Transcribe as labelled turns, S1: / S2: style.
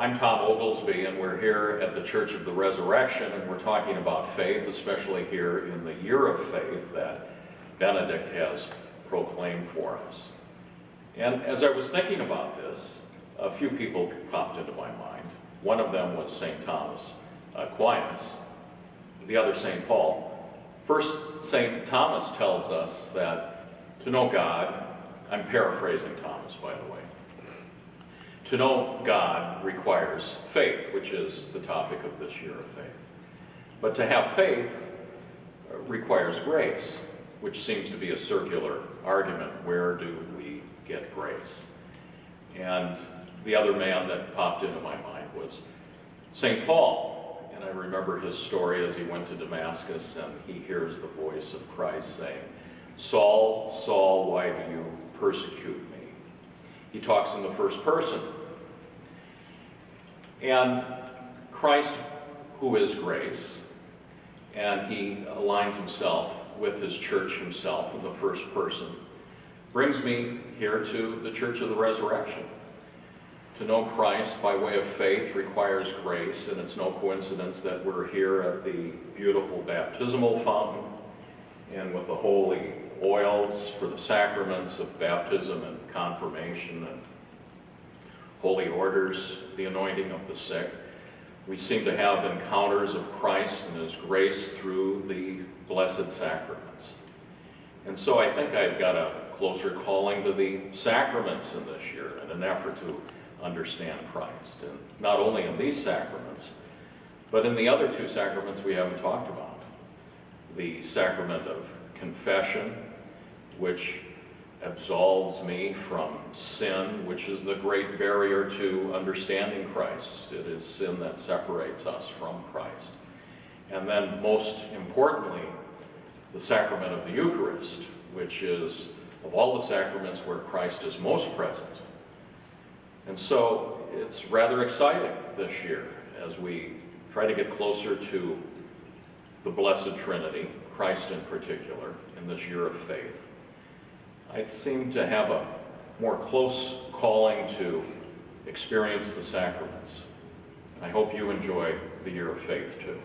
S1: I'm Tom Oglesby, and we're here at the Church of the Resurrection, and we're talking about faith, especially here in the year of faith that Benedict has proclaimed for us. And as I was thinking about this, a few people popped into my mind. One of them was St. Thomas Aquinas, the other St. Paul. First, St. Thomas tells us that to know God, I'm paraphrasing Thomas, by the way, to know God requires faith, which is the topic of this year of faith. But to have faith requires grace, which seems to be a circular argument. Where do we get grace? And the other man that popped into my mind was St. Paul. And I remember his story as he went to Damascus and he hears the voice of Christ saying, "Saul, Saul, why do you persecute me?" He talks in the first person. And Christ, who is grace, and he aligns himself with his church himself in the first person, brings me here to the Church of the Resurrection. To know Christ by way of faith requires grace, and it's no coincidence that we're here at the beautiful baptismal fountain and with the holy oils for the sacraments of baptism and confirmation and holy orders, the anointing of the sick. We seem to have encounters of Christ and his grace through the blessed sacraments. And so I think I've got a closer calling to the sacraments in this year in an effort to understand Christ. And not only in these sacraments, but in the other two sacraments we haven't talked about. The sacrament of confession, which absolves me from sin, which is the great barrier to understanding Christ. It is sin that separates us from Christ. And then most importantly, the sacrament of the Eucharist, which is of all the sacraments where Christ is most present. And so it's rather exciting this year as we try to get closer to the Blessed Trinity, Christ in particular, in this year of faith. I seem to have a more close calling to experience the sacraments. I hope you enjoy the year of faith too.